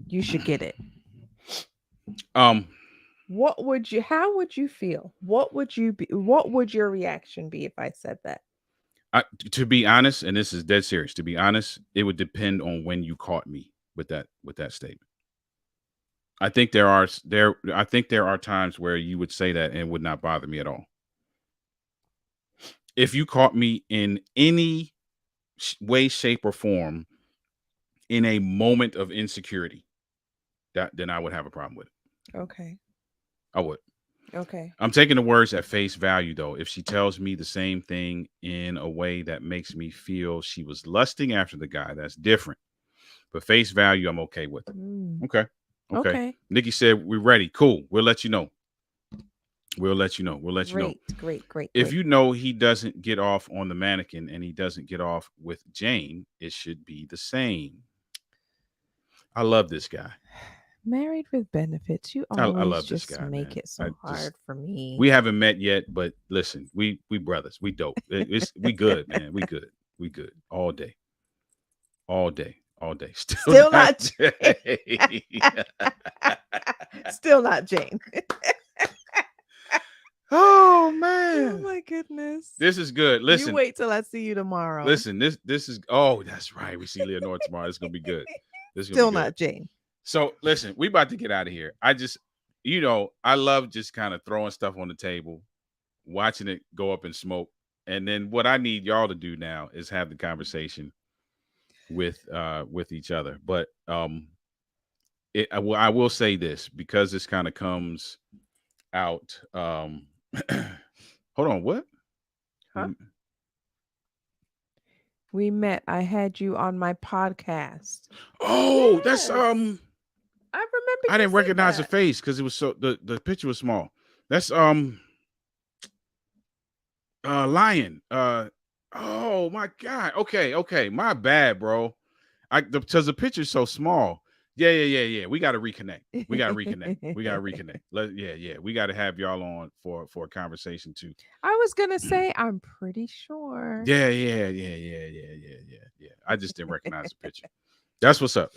you should get it. how would you feel? What would your reaction be if I said that? To be honest, and this is dead serious, to be honest, it would depend on when you caught me with that statement. I think there are times where you would say that and it would not bother me at all. If you caught me in any way, shape, or form in a moment of insecurity, then I would have a problem with it. Okay. I would. Okay. I'm taking the words at face value, though. If she tells me the same thing in a way that makes me feel she was lusting after the guy, that's different. But face value, I'm okay with it. Okay. Okay. Nikki said, we're ready. Cool. We'll let you know. We'll let you know. Great. If you know he doesn't get off on the mannequin and he doesn't get off with Jane, it should be the same. I love this guy. Married with benefits, you I always love this just guy, make man. it so hard for me. We haven't met yet, but listen, we brothers. We dope. We good, man. We good. We good. All day. All day. All day. Still not Jane. Still not Jane. Oh Oh man. my goodness. This is good. Listen. You wait till I see you tomorrow. Listen, this is that's right. We see Leonore tomorrow. It's gonna be good. This is Still gonna be not good. Jane. So listen, we about to get out of here. I just, I love just kind of throwing stuff on the table, watching it go up in smoke. And then what I need y'all to do now is have the conversation with each other. But I will say this, because this kind of comes out. Hold on, what? Huh? We met. I had you on my podcast. Oh, that's Yes. I remember. I didn't recognize the face because it was so the picture was small. That's Lion. Oh my God. Okay. My bad, bro. Because the picture's so small. Yeah. We got to reconnect. We got to reconnect. We got to have y'all on for a conversation too. I was gonna say, I'm pretty sure. Yeah. I just didn't recognize the picture. That's what's up.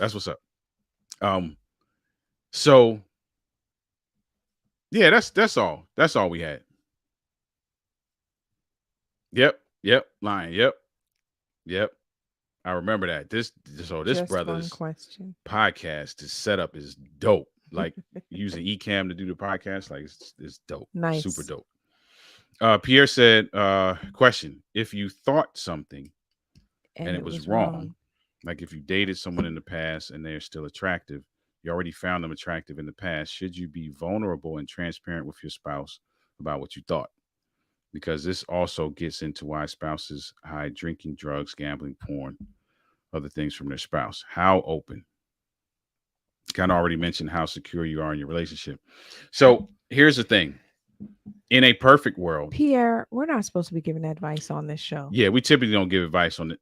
So yeah, that's all. That's all we had. Yep. Lion. Yep. I remember that. This Just brother's one question. podcast setup is dope. Like using Ecamm to do the podcast, like it's dope. Nice. Super dope. Pierre said, question: if you thought something and it was wrong, like if you dated someone in the past and they're still attractive, you already found them attractive in the past, should you be vulnerable and transparent with your spouse about what you thought? Because this also gets into why spouses hide drinking, drugs, gambling, porn, other things from their spouse. How open? Kind of already mentioned how secure you are in your relationship. So here's the thing. In a perfect world, Pierre, we're not supposed to be giving advice on this show. Yeah, we typically don't give advice on a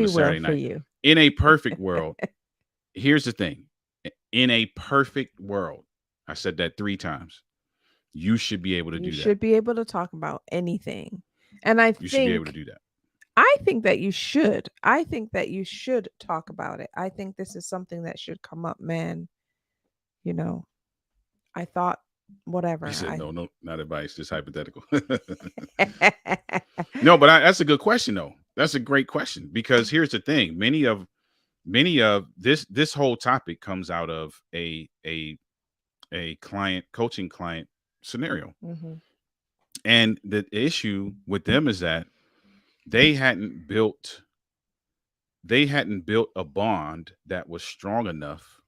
Saturday night. For you. In a perfect world, here's the thing. In a perfect world, I said that 3 times. You should be able to do that. You should be able to talk about anything. And you should be able to do that. I think that you should. I think that you should talk about it. I think this is something that should come up, man. I thought whatever. He said, no, not advice, just hypothetical. No, but that's a good question, though. That's a great question, because here's the thing. Many of this whole topic comes out of a coaching client scenario. Mm-hmm. And the issue with them is that they hadn't built a bond that was strong enough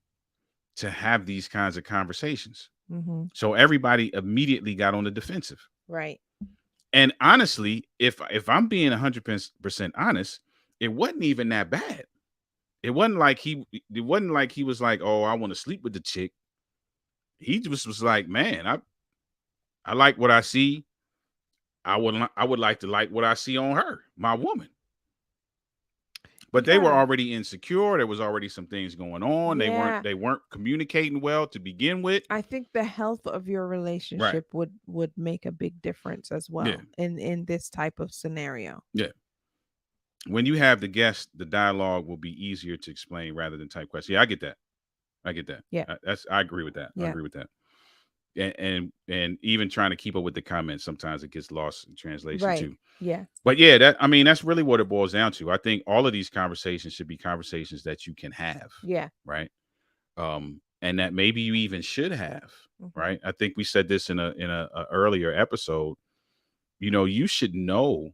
to have these kinds of conversations. Mm-hmm. So everybody immediately got on the defensive. Right. And honestly, if I'm being 100% honest, it wasn't even that bad. It wasn't like he was like, oh, I want to sleep with the chick. He just was like, man, I like what I see. I would like to like what I see on her, my woman. But they were already insecure. There was already some things going on. Yeah. They weren't communicating well to begin with. I think the health of your relationship would make a big difference as well in this type of scenario. Yeah. When you have the guest, the dialogue will be easier to explain rather than type questions. Yeah, I get that. Yeah. I agree with that. Yeah. I agree with that. and even trying to keep up with the comments, sometimes it gets lost in translation Right. too. Yeah. But yeah, that's really what it boils down to. I think all of these conversations should be conversations that you can have, Yeah. right? And that maybe you even should have, Mhm. right? I think we said this in a earlier episode. You should know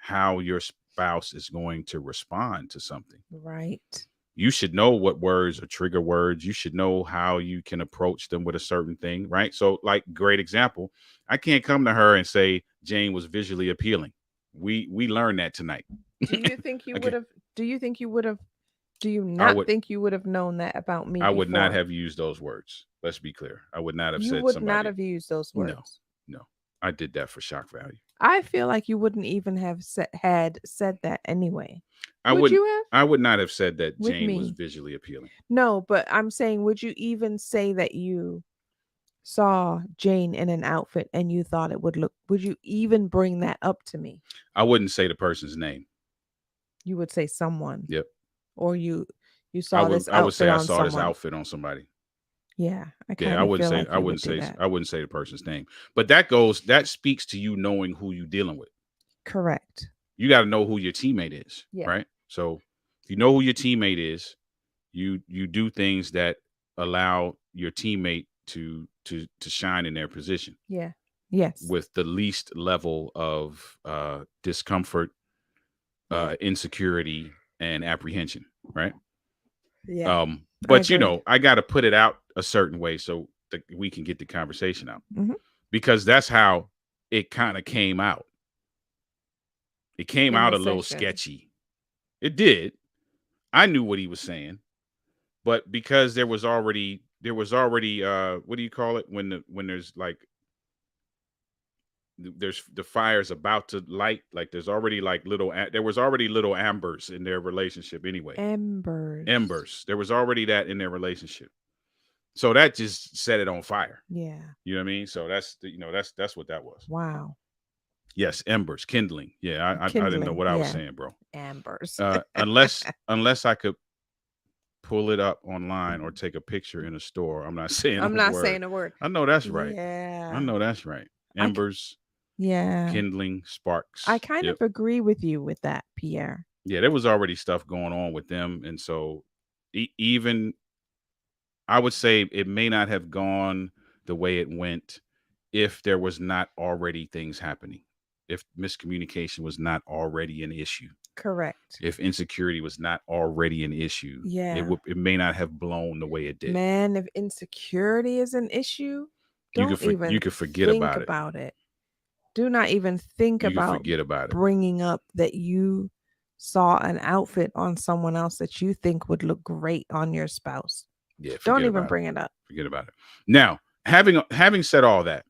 how your spouse is going to respond to something. Right. You should know what words are trigger words. You should know how you can approach them with a certain thing, right? So, like, great example, I can't come to her and say Jane was visually appealing. We learned that tonight. Do you think you would Okay, have do you think you would have do you I not would think you would have known that about me I would not before? have used those words. Let's be clear. I would not have You said would not somebody. have used those No, words. no. I did that for shock value. I feel like you wouldn't even have said that anyway. I Would wouldn't. you have I would not have said that with Jane was me? visually appealing. No, but I'm saying, would you even say that you saw Jane in an outfit and you thought it would you even bring that up to me? I wouldn't say the person's name. You would say someone, Yep. or you I saw would. this I would outfit say I on saw this someone. outfit on somebody. Yeah, I Yeah, kind I of wouldn't feel say. like you would do that. I wouldn't say the person's name. But that speaks to you knowing who you're dealing with. Correct. You got to know who your teammate is, Yeah. right? So if you know who your teammate is, you do things that allow your teammate to shine in their position Yeah. Yes. with the least level of discomfort, Yeah. insecurity, and apprehension, right? Yeah. I But agree. I got to put it out a certain way so that we can get the conversation out, Mhm. because that's how it kind of came out. It came In out the a little session. sketchy. It did. I knew what he was saying, but because there was already what do you call it when there's like there's the fire's about to light, like there's already like there was already little ambers in their relationship anyway. Embers. Embers. There was already that in their relationship. So that just set it on fire. Yeah. You know what I mean? So that's what that was. Wow. Yes, embers, kindling. Yeah, I didn't know Kindling. what I was Yeah. saying, bro. Ambers. Unless I could pull it up online or take a picture in a store. I'm not saying I'm a not word. saying a word. I know that's right. Yeah. I know that's right. I c- Embers, Yeah. kindling, sparks. I kind Yep. of agree with you with that, Pierre. Yeah, there was already stuff going on with them, and so even I would say it may not have gone the way it went if there was not already things happening. If miscommunication was not already an issue. Correct. If insecurity was not already an issue, Yeah. it may not have blown the way it did. Man, if insecurity is an issue, don't even you could forget think about it. about it. Do not even think You can about forget about it. bringing up that you saw an outfit on someone else that you think would look great on your spouse. Yeah, Don't even bring it up. Forget about it. Now, having said all that,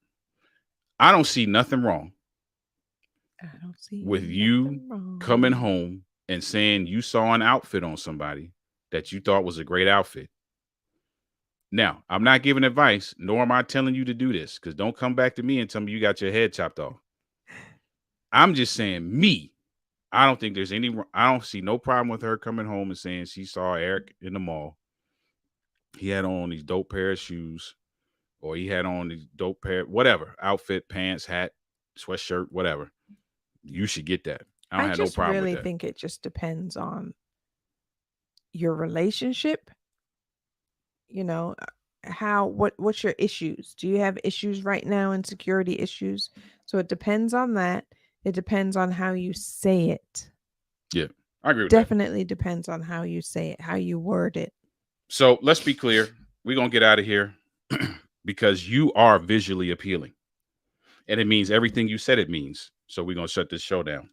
I don't see nothing wrong I don't see with nothing you wrong. coming home and saying you saw an outfit on somebody that you thought was a great outfit. Now, I'm not giving advice, nor am I telling you to do this, because don't come back to me and tell me you got your head chopped off. I'm just saying, I don't think there's I don't see no problem with her coming home and saying she saw Eric in the mall. He had on these dope pair of shoes, or he had on these dope pair, whatever, outfit, pants, hat, sweatshirt, whatever. You should get that. I don't have no problem really with that. think it just depends on your relationship. You know, what's your issues? Do you have issues right now, insecurity issues? So it depends on that. It depends on how you say it. Yeah, I agree with that. Definitely depends on how you say it, how you word it. So let's be clear. We're going to get out of here because you are visually appealing. And it means everything you said it means. So we're going to shut this show down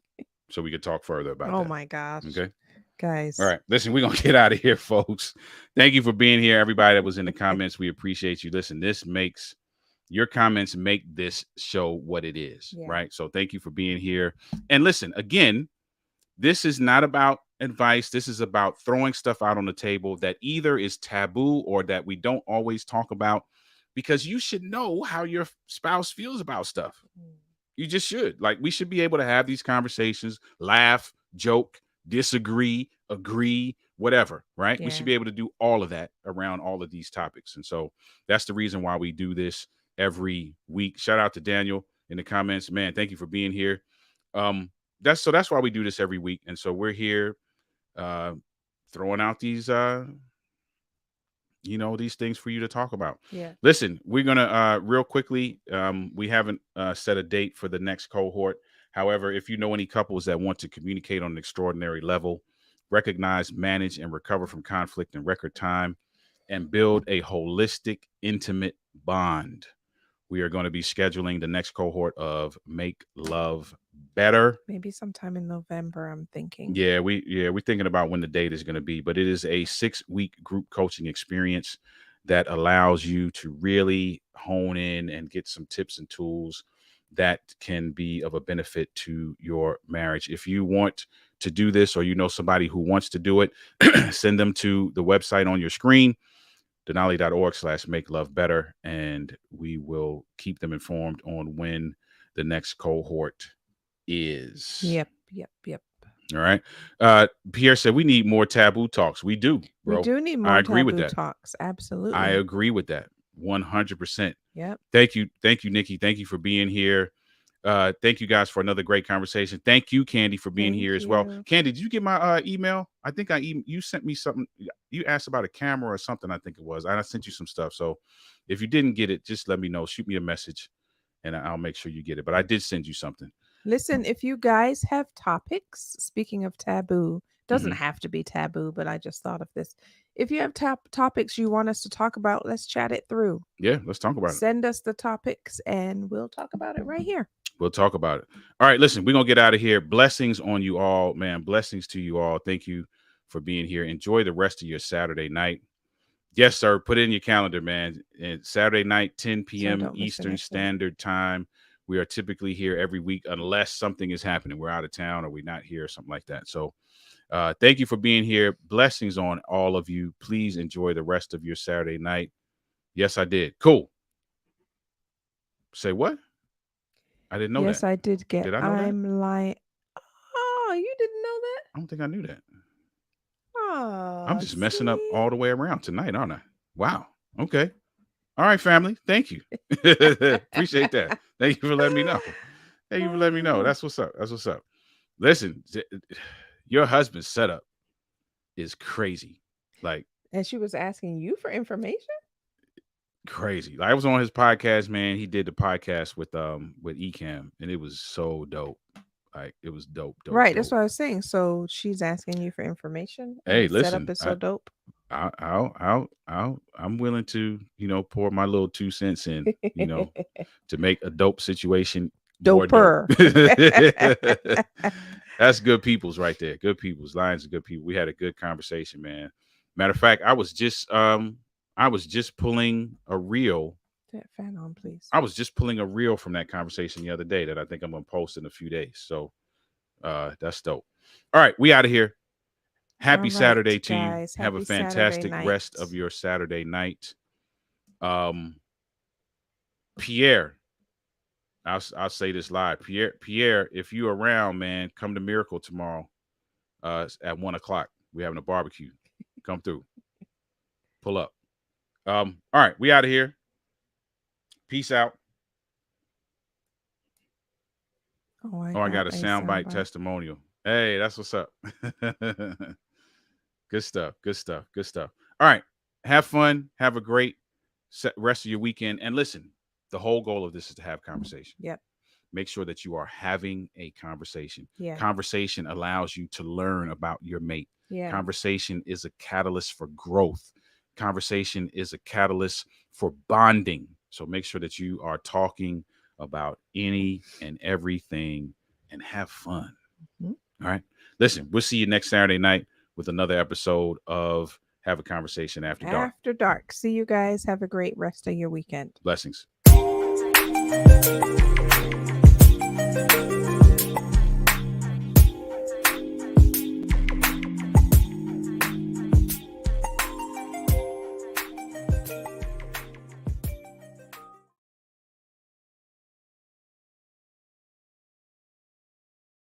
so we can talk further about that. Oh my gosh. Okay. Guys. All right. Listen, we're going to get out of here, folks. Thank you for being here. Everybody that was in the comments, we appreciate you. Listen, your comments make this show what it is, right? So thank you for being here. And listen, again, this is not about advice. This is about throwing stuff out on the table that either is taboo or that we don't always talk about, because you should know how your spouse feels about stuff. You just should. Like, we should be able to have these conversations, laugh, joke, disagree, agree, whatever, right? We should be able to do all of that around all of these topics. And so that's the reason why we do this. every week. Shout out to Daniel in the comments, man. Thank you for being here. That's why we do this every week, and so we're here throwing out these these things for you to talk about. Yeah. Listen, we're gonna real quickly, we haven't set a date for the next cohort. However, if you know any couples that want to communicate on an extraordinary level, recognize, manage, and recover from conflict in record time, and build a holistic, intimate bond, we are going to be scheduling the next cohort of Make Love Better. Maybe sometime in November, I'm thinking. Yeah, we're thinking about when the date is going to be, but it is a 6-week group coaching experience that allows you to really hone in and get some tips and tools that can be of a benefit to your marriage. If you want to do this, or you know somebody who wants to do it, send them to the website on your screen, denali.org/make-love-better, and we will keep them informed on when the next cohort is. Yep. All right. Pierre said we need more taboo talks. We do, bro. We do need more I agree with taboo that. talks. Absolutely. I agree with that 100%. Yep. Thank you, Nikki. Thank you for being here. Thank you guys for another great conversation. Thank you, Candy, for being here as well. Candy, did you get my email? I think you sent me something. You asked about a camera or something, I think it was. I sent you some stuff. So if you didn't get it, just let me know. Shoot me a message and I'll make sure you get it. But I did send you something. Listen, if you guys have topics, speaking of taboo, doesn't have to be taboo, but I just thought of this. If you have topics you want us to talk about, let's chat it through. Yeah, let's talk about it. Send us the topics and we'll talk about it right here. We'll talk about it. All right, listen, we're going to get out of here. Blessings on you all, man. Blessings to you all. Thank you for being here. Enjoy the rest of your Saturday night. Yes, sir. Put it in your calendar, man. And Saturday night, 10 p.m. Eastern Standard Time. We are typically here every week unless something is happening. We're out of town or we're not here or something like that. So thank you for being here. Blessings on all of you. Please enjoy the rest of your Saturday night. Yes, I did. Cool. Say what? I didn't know that. Yes, I did get. Did I know I'm like, oh, you didn't know that? I don't think I knew that. Oh, I'm just messing up all the way around tonight, aren't I? Wow. Okay. All right, family. Thank you. Appreciate that. Thank you for letting me know. Thank you for letting me know. That's what's up. That's what's up. Listen, your husband's setup is crazy. Like, and she was asking you for information? Crazy. Like, I was on his podcast, man. He did the podcast with Ecamm, and it was so dope. Like, it was dope. Right. Dope. That's what I was saying. So she's asking you for information. Hey, listen. Setup is so dope. I'm willing to, pour my little 2 cents in, to make a dope situation doper. That's good peoples right there. Good peoples. Lions are good people. We had a good conversation, man. Matter of fact, I was just pulling a reel. That fan on, please. I was just pulling a reel from that conversation the other day that I think I'm gonna post in a few days. So that's dope. All right, we out of here. Happy Saturday to you. Have a fantastic rest of your Saturday night. Pierre, I'll say this live. Pierre, if you're around, man, come to Miracle tomorrow at 1:00. We're having a barbecue. Come through. Pull up. All right, we out of here. Peace out. I got a soundbite testimonial. Hey, that's what's up. Good stuff. All right, have fun. Have a great rest of your weekend. And listen, the whole goal of this is to have conversation. Yep. Make sure that you are having a conversation. Yeah. Conversation allows you to learn about your mate. Yeah. Conversation is a catalyst for growth. Conversation is a catalyst for bonding. So make sure that you are talking about any and everything and have fun. Mm-hmm. All right. Listen, we'll see you next Saturday night with another episode of Have a Conversation After Dark. After Dark. See you guys. Have a great rest of your weekend. Blessings.